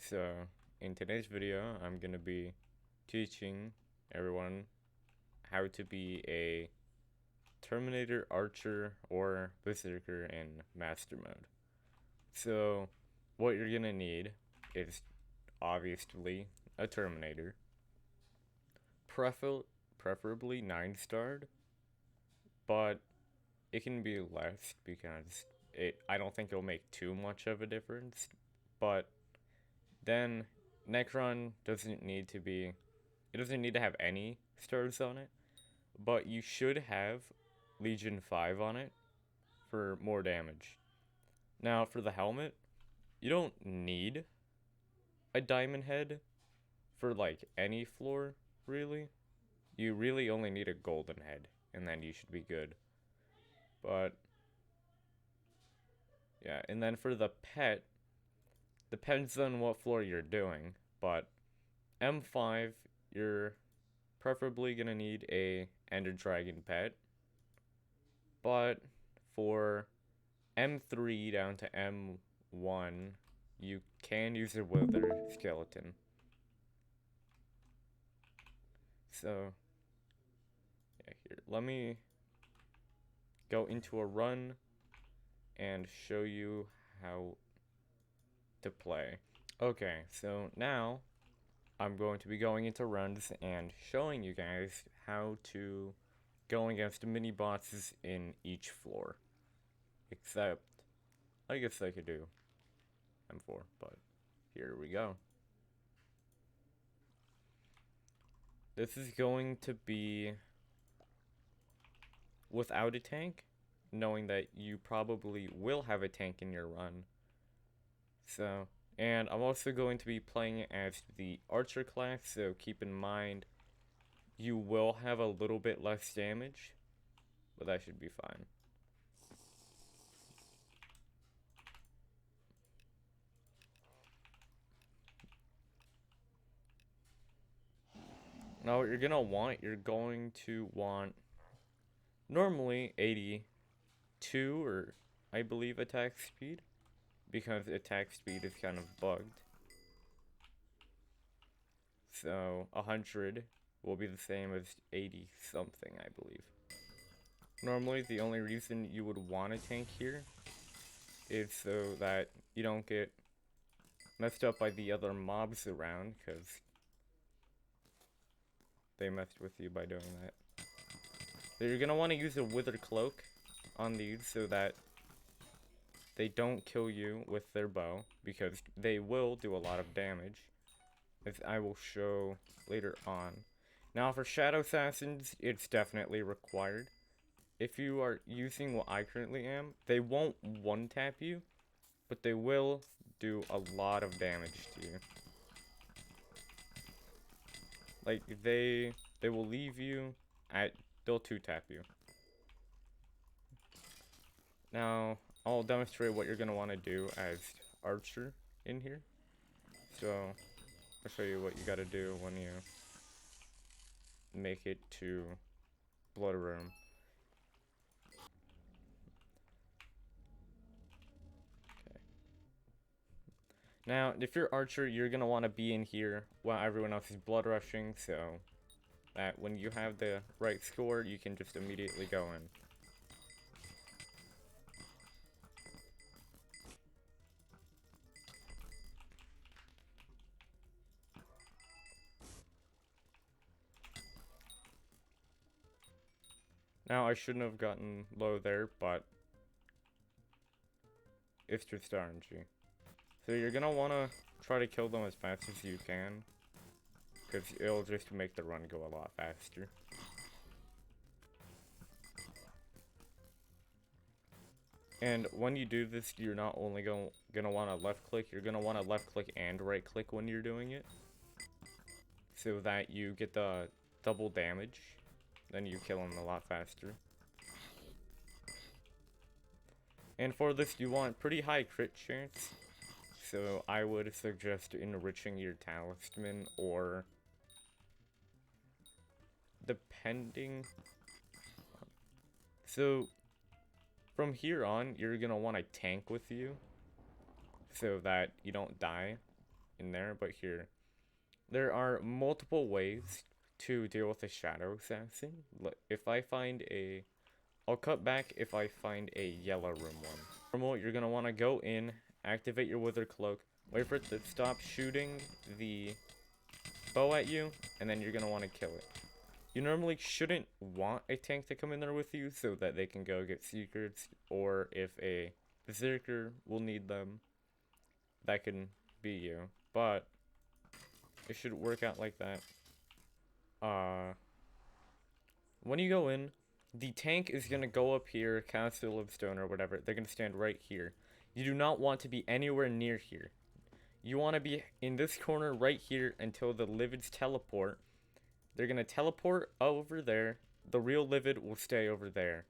So, in today's video, I'm going to be teaching everyone how to be a Terminator, Archer, or Berserker in Master Mode. So, what you're going to need is obviously a Terminator, preferably 9-starred, but it can be less because I don't think it'll make too much of a difference, but then Necron doesn't need to be, it doesn't need to have any stars on it, but you should have Legion 5 on it for more damage. Now for the helmet, you don't need a diamond head for like any floor, really. You really only need a golden head, and then you should be good. But yeah, and then for the pet, depends on what floor you're doing, but M5, you're preferably gonna need a Ender Dragon pet. But for M3 down to M1, you can use a Wither skeleton. So, yeah, here, let me go into a run and show you how to play. Okay, so now I'm going to be going into runs and showing you guys how to go against mini bosses in each floor. Except, I guess I could do M4, but here we go. This is going to be without a tank, knowing that you probably will have a tank in your run. So, and I'm also going to be playing as the Archer class, so keep in mind you will have a little bit less damage, but that should be fine. Now what you're going to want normally 82 or I believe attack speed, because attack speed is kind of bugged. So 100 will be the same as 80 something, I believe. Normally the only reason you would want a tank here is so that you don't get messed up by the other mobs around, because they messed with you by doing that. So you're going to want to use a Wither Cloak on these so that they don't kill you with their bow, because they will do a lot of damage, as I will show later on. Now for Shadow Assassins, it's definitely required. If you are using what I currently am, they won't one-tap you, but they will do a lot of damage to you. Like, they will leave you at, they'll 2-tap you. Now, I'll demonstrate what you're going to want to do as Archer in here. So, I'll show you what you got to do when you make it to Blood Room. Okay. Now, if you're Archer, you're going to want to be in here while everyone else is blood rushing, so that when you have the right score, you can just immediately go in. Now, I shouldn't have gotten low there, but it's just RNG. So you're gonna want to try to kill them as fast as you can, because it'll just make the run go a lot faster. And when you do this, you're not only gonna want to left click, you're gonna want to left click and right click when you're doing it, so that you get the double damage. Then you kill them a lot faster. And for this, you want pretty high crit chance, so I would suggest enriching your talisman, or depending. So from here on, you're gonna want a tank with you, so that you don't die. in there, but here. There are multiple ways to deal with a shadow assassin. If I find a... I'll cut back if I find a yellow room one. Normal, you're going to want to go in, activate your wither cloak, wait for it to stop shooting the bow at you, and then you're going to want to kill it. You normally shouldn't want a tank to come in there with you so that they can go get secrets, or if a berserker will need them, that can be you. But it should work out like that. When you go in, the tank is going to go up here, Castle Livestone or whatever. They're going to stand right here. You do not want to be anywhere near here. You want to be in this corner right here until the livids teleport. They're going to teleport over there. The real livid will stay over there.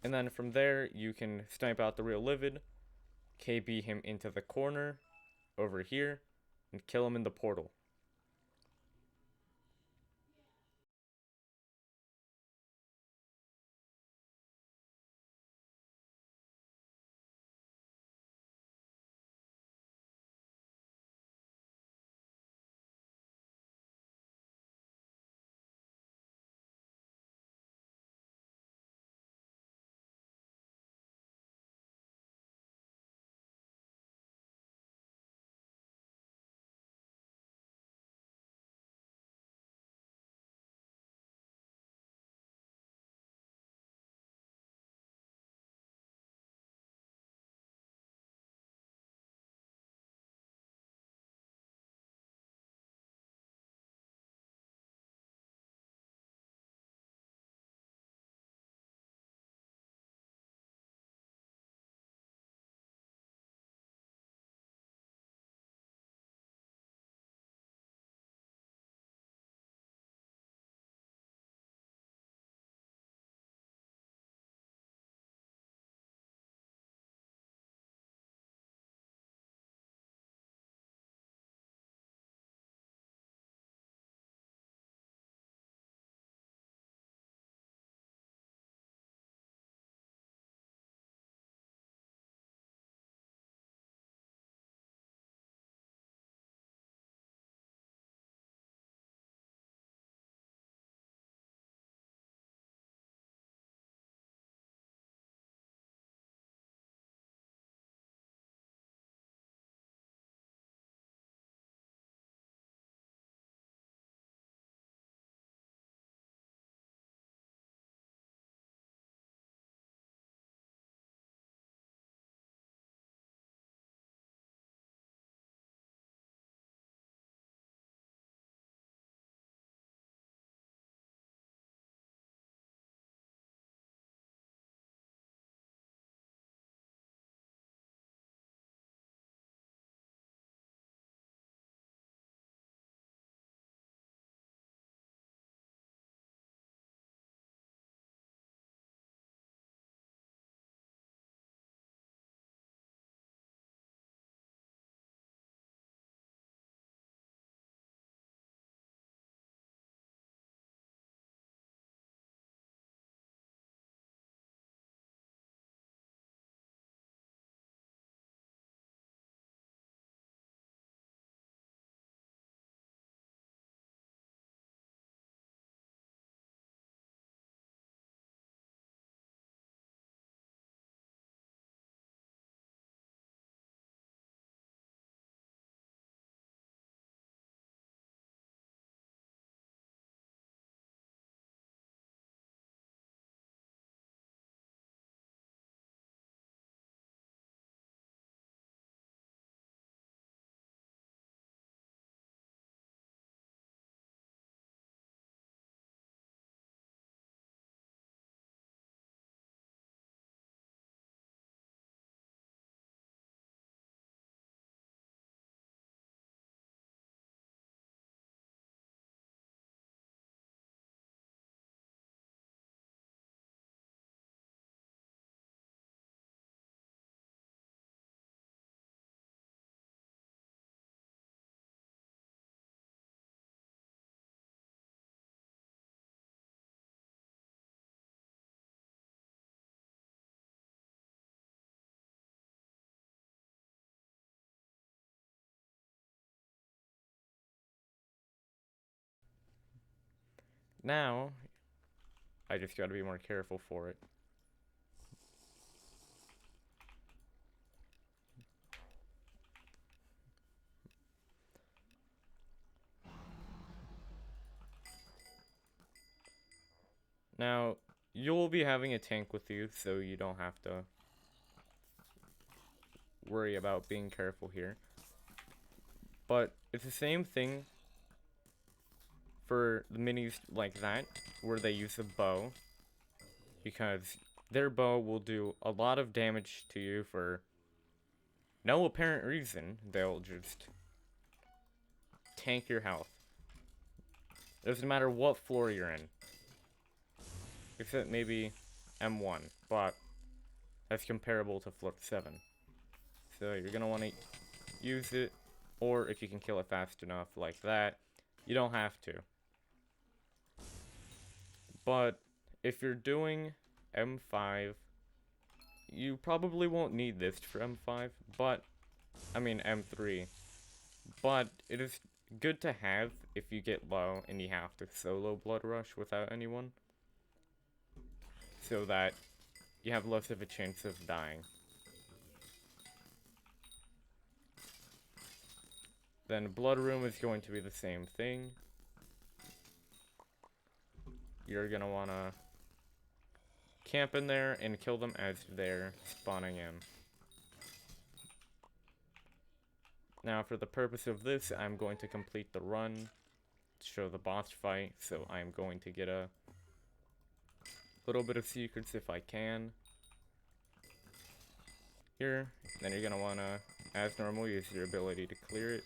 And then from there, you can snipe out the real livid, KB him into the corner over here, and kill him in the portal. Now, I just gotta be more careful for it. Now, you'll be having a tank with you, so you don't have to worry about being careful here. But it's the same thing for the minis like that, where they use a bow, because their bow will do a lot of damage to you for no apparent reason. They'll just tank your health. Doesn't matter what floor you're in. Except maybe M1, but that's comparable to floor 7. So you're gonna want to use it, or if you can kill it fast enough like that, you don't have to. But if you're doing M5, you probably won't need this for M5, but, I mean M3, but it is good to have if you get low and you have to solo Blood Rush without anyone, so that you have less of a chance of dying. Then Blood Room is going to be the same thing. You're gonna wanna camp in there and kill them as they're spawning in. Now, for the purpose of this, I'm going to complete the run to show the boss fight, so I'm going to get a little bit of secrets if I can. Here, then you're gonna wanna, as normal, use your ability to clear it.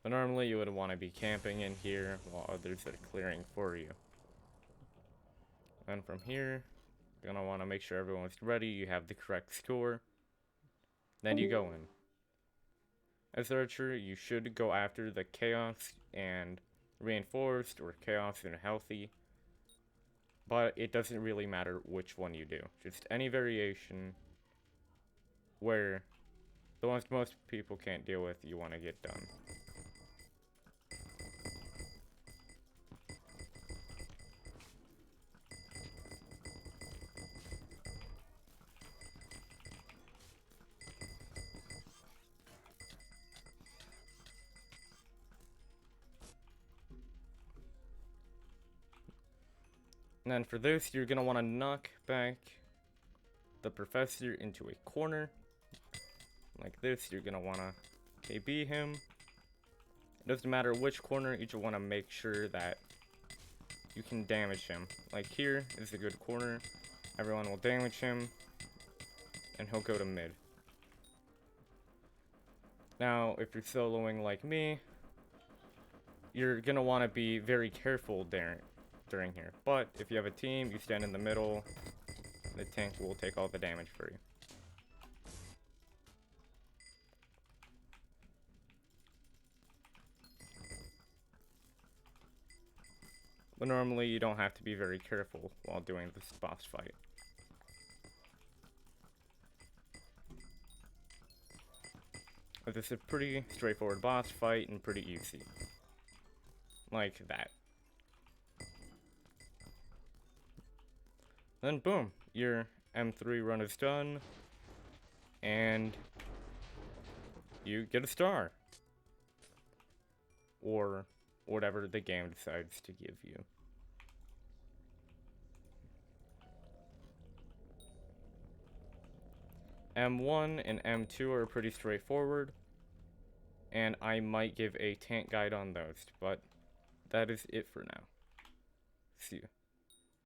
But normally you would want to be camping in here while others are clearing for you. And from here, you're gonna want to make sure everyone's ready, you have the correct score. Then you go in. As Archer, you should go after the Chaos and Reinforced or Chaos and Healthy. But it doesn't really matter which one you do. Just any variation where the ones most people can't deal with, you want to get done. And then for this, you're gonna want to knock back the professor into a corner. Like this, you're gonna want to KB him. It doesn't matter which corner, you just want to make sure that you can damage him. Like here is a good corner. Everyone will damage him, and he'll go to mid. Now, if you're soloing like me, you're gonna want to be very careful during here. But if you have a team, you stand in the middle, the tank will take all the damage for you. But normally you don't have to be very careful while doing this boss fight. But this is a pretty straightforward boss fight and pretty easy. Like that. Then boom, your M3 run is done, and you get a star. Or whatever the game decides to give you. M1 and M2 are pretty straightforward, and I might give a tank guide on those, but that is it for now. See you.